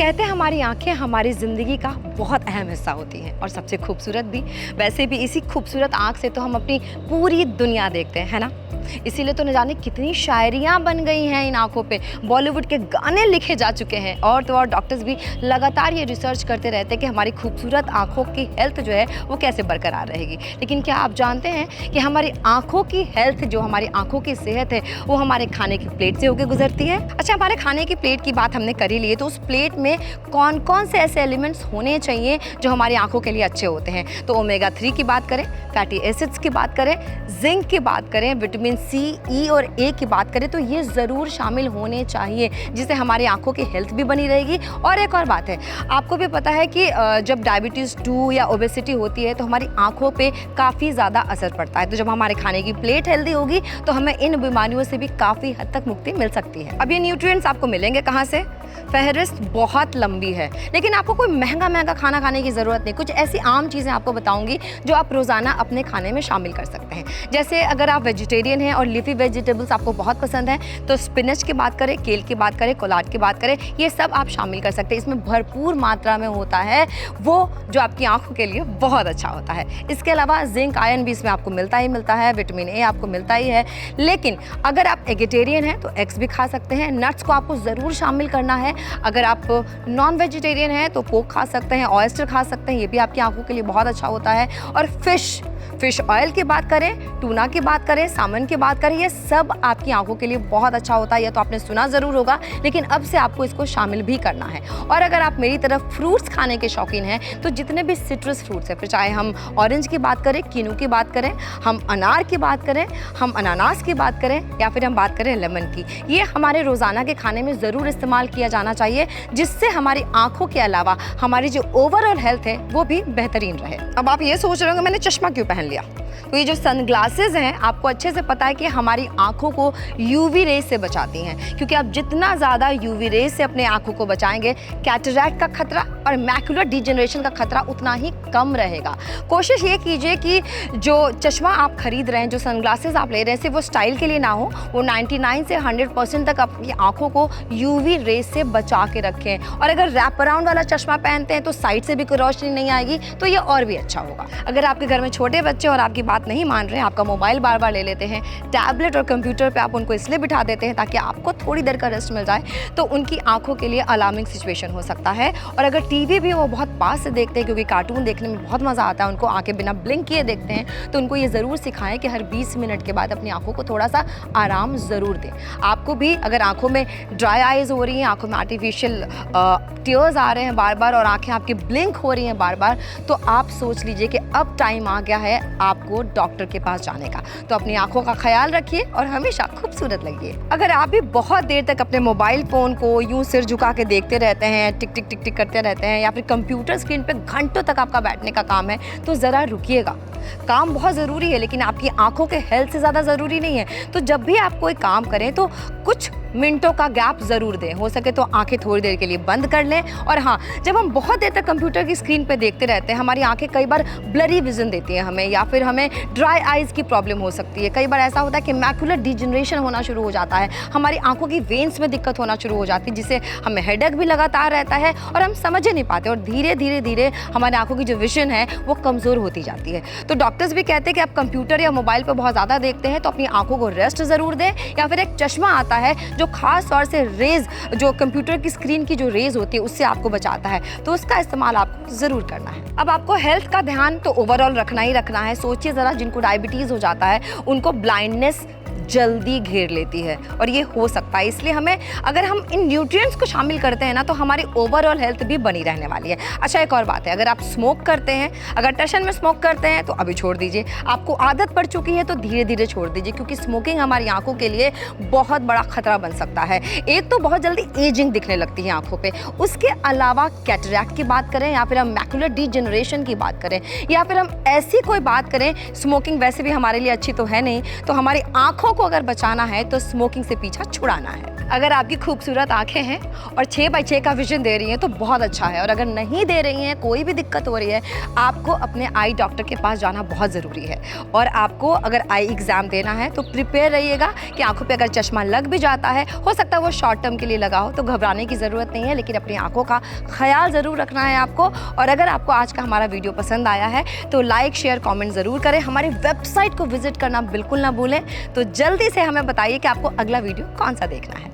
कहते हैं हमारी आंखें हमारी ज़िंदगी का बहुत अहम हिस्सा होती हैं और सबसे खूबसूरत भी। वैसे भी इसी खूबसूरत आँख से तो हम अपनी पूरी दुनिया देखते हैं, है ना? इसीलिए तो न जाने कितनी शायरियाँ बन गई हैं इन आँखों पे, बॉलीवुड के गाने लिखे जा चुके हैं। और तो और डॉक्टर्स भी लगातार ये रिसर्च करते रहते हैं कि हमारी खूबसूरत आँखों की हेल्थ जो है वो कैसे बरकरार रहेगी। लेकिन क्या आप जानते हैं कि हमारी आँखों की हेल्थ, जो हमारी आँखों की सेहत है, वो हमारे खाने की प्लेट से होकर गुजरती है? अच्छा, हमारे खाने की प्लेट की बात हमने कर ही ली है, तो उस प्लेट में कौन कौन से ऐसे एलिमेंट्स होने चाहिए जो हमारी आँखों के लिए अच्छे होते हैं? तो ओमेगा 3 की बात करें, फैटी एसिड्स की बात करें, जिंक की बात करें, विटामिन सी, ई और ए की बात करें, तो ये ज़रूर शामिल होने चाहिए, जिससे हमारी आंखों की हेल्थ भी बनी रहेगी। और एक और बात है, आपको भी पता है कि जब डायबिटीज़ 2 या ओबेसिटी होती है तो हमारी आंखों पे काफ़ी ज़्यादा असर पड़ता है। तो जब हमारे खाने की प्लेट हेल्दी होगी तो हमें इन बीमारियों से भी काफ़ी हद तक मुक्ति मिल सकती है। अब ये न्यूट्रिएंट्स आपको मिलेंगे कहाँ से? फहरिस्त बहुत लंबी है, लेकिन आपको कोई महंगा खाना खाने की ज़रूरत नहीं। कुछ ऐसी आम चीज़ें आपको बताऊंगी जो आप रोज़ाना अपने खाने में शामिल कर सकते हैं। जैसे अगर आप वेजिटेरियन हैं और लीफी वेजिटेबल्स आपको बहुत पसंद है तो स्पिनच की बात करें, केल की बात करें, कोलाड की बात करें, ये सब आप शामिल कर सकते हैं। इसमें भरपूर मात्रा में होता है वो जो आपकी आंखों के लिए बहुत अच्छा होता है। इसके अलावा जिंक, आयरन भी इसमें आपको मिलता ही मिलता है, विटामिन ए आपको मिलता ही है। लेकिन अगर आप एगिटेरियन हैं तो एग्स भी खा सकते हैं, नट्स को आपको ज़रूर शामिल करना है। अगर आप नॉन वेजिटेरियन हैं तो पोर्क खा सकते हैं, ऑयस्टर खा सकते हैं, ये भी आपकी आंखों के लिए बहुत अच्छा होता है। और फिश ऑयल की बात करें, टूना की बात करें, सामन की बात करें, ये सब आपकी आंखों के लिए बहुत अच्छा होता है। ये तो आपने सुना ज़रूर होगा, लेकिन अब से आपको इसको शामिल भी करना है। और अगर आप मेरी तरफ फ्रूट्स खाने के शौकीन हैं तो जितने भी सिट्रस फ्रूट्स हैं, फिर चाहे हम ऑरेंज की बात करें, किनू की बात करें, हम अनार की बात करें, हम अनानास की बात करें, या फिर हम बात करें लेमन की, ये हमारे रोज़ाना के खाने में ज़रूर इस्तेमाल किया जाना चाहिए, जिससे हमारी आंखों के अलावा हमारी जो ओवरऑल हेल्थ है वो भी बेहतरीन रहे। अब आप ये सोच रहे होंगे मैंने चश्मा क्यों पहन लिया? तो ये जो सनग्लासेस हैं, आपको अच्छे से पता है कि हमारी आंखों को यूवी रेज से बचाती हैं, क्योंकि आप जितना ज़्यादा यूवी रेज से अपने आंखों को बचाएंगे, कैटरैक्ट का खतरा और मैकुलर डिजेनरेशन का खतरा उतना ही कम रहेगा। कोशिश ये कीजिए कि जो चश्मा आप खरीद रहे हैं, जो सनग्लासेस आप ले रहे हैं, सिर्फ वो स्टाइल के लिए ना हो, वो 99 से 100% तक अपनी आंखों को यूवी रेज से बचा के रखें। और अगर रैप अराउंड वाला चश्मा पहनते हैं तो साइड से भी कोई रोशनी नहीं आएगी, तो ये और भी अच्छा होगा। अगर आपके घर में छोटे बच्चे और आपकी बात नहीं मान रहे हैं, आपका मोबाइल बार बार ले लेते हैं, टैबलेट और कंप्यूटर पे आप उनको इसलिए बिठा देते हैं ताकि आपको थोड़ी देर का रेस्ट मिल जाए, तो उनकी आंखों के लिए अलार्मिंग सिचुएशन हो सकता है। और अगर टीवी भी वो बहुत पास से देखते हैं, क्योंकि कार्टून देखने में बहुत मज़ा आता है उनको, आंखें बिना ब्लिंक किए देखते हैं, तो उनको ये ज़रूर सिखाएं कि हर 20 मिनट के बाद अपनी आंखों को थोड़ा सा आराम ज़रूर दें। आपको भी अगर आंखों में ड्राई आइज़ हो रही हैं, आंखों में आर्टिफिशियल टीयर्स आ रहे हैं बार बार और आंखें आपकी ब्लिंक हो रही हैं बार बार, तो आप सोच लीजिए कि अब टाइम आ गया है आपको डॉक्टर के पास जाने का। तो अपनी आंखों का ख्याल रखिए और हमेशा खूबसूरत लगिए। अगर आप भी बहुत देर तक अपने मोबाइल फ़ोन को यूं सिर झुका के देखते रहते हैं, टिक टिक टिक टिक करते रहते हैं, या फिर कंप्यूटर स्क्रीन पे घंटों तक आपका बैठने का काम है, तो ज़रा रुकिएगा। काम बहुत ज़रूरी है, लेकिन आपकी आंखों के हेल्थ से ज़्यादा ज़रूरी नहीं है। तो जब भी आप कोई काम करें तो कुछ मिनटों का गैप ज़रूर दें। हो सके तो आंखें थोड़ी देर के लिए बंद कर लें। और हाँ, जब हम बहुत देर तक कंप्यूटर की स्क्रीन पे देखते रहते हैं, हमारी आंखें कई बार ब्लरी विजन देती हैं हमें, या फिर हमें ड्राई आइज़ की प्रॉब्लम हो सकती है। कई बार ऐसा होता है कि मैकुलर डिजेनरेशन होना शुरू हो जाता है, हमारी आंखों की वेन्स में दिक्कत होना शुरू हो जाती है, जिससे हमें हेडेक भी लगातार रहता है और हम समझ ही नहीं पाते, और धीरे धीरे हमारी आंखों की जो विजन है वो कमज़ोर होती जाती है। तो डॉक्टर्स भी कहते हैं कि आप कंप्यूटर या मोबाइल पर बहुत ज़्यादा देखते हैं तो अपनी आंखों को रेस्ट ज़रूर दें, या फिर एक चश्मा आता है जो खास तौर से रेज, जो कंप्यूटर की स्क्रीन की जो रेज होती है उससे आपको बचाता है, तो उसका इस्तेमाल आपको ज़रूर करना है। अब आपको हेल्थ का ध्यान तो ओवरऑल रखना ही रखना है। सोचिए ज़रा, जिनको डायबिटीज़ हो जाता है उनको ब्लाइंडनेस जल्दी घेर लेती है, और ये हो सकता है। इसलिए हमें, अगर हम इन न्यूट्रिएंट्स को शामिल करते हैं ना, तो हमारी ओवरऑल हेल्थ भी बनी रहने वाली है। अच्छा, एक और बात है, अगर आप स्मोक करते हैं, अगर टशन में स्मोक करते हैं तो अभी छोड़ दीजिए। आपको आदत पड़ चुकी है तो धीरे धीरे छोड़ दीजिए, क्योंकि स्मोकिंग हमारी आंखों के लिए बहुत बड़ा खतरा बन सकता है। एक तो बहुत जल्दी एजिंग दिखने लगती है आंखों पे, उसके अलावा कैटरैक्ट की बात करें, या फिर हम मैकुलर डिजेनरेशन की बात करें, या फिर हम ऐसी कोई बात करें, स्मोकिंग वैसे भी हमारे लिए अच्छी तो है नहीं, तो हमारी आंखों को अगर बचाना है तो स्मोकिंग से पीछा छुड़ाना है। अगर आपकी खूबसूरत आंखें हैं और 6x6 का विजन दे रही हैं तो बहुत अच्छा है, और अगर नहीं दे रही हैं, कोई भी दिक्कत हो रही है, आपको अपने आई डॉक्टर के पास जाना बहुत ज़रूरी है। और आपको अगर आई एग्ज़ाम देना है तो प्रिपेयर रहिएगा कि आंखों पे अगर चश्मा लग भी जाता है, हो सकता है वो शॉर्ट टर्म के लिए लगा हो, तो घबराने की ज़रूरत नहीं है, लेकिन अपनी आंखों का ख्याल ज़रूर रखना है आपको। और अगर आपको आज का हमारा वीडियो पसंद आया है तो लाइक शेयर कमेंट ज़रूर करें, हमारी वेबसाइट को विजिट करना बिल्कुल ना भूलें। तो जल्दी से हमें बताइए कि आपको अगला वीडियो कौन सा देखना है।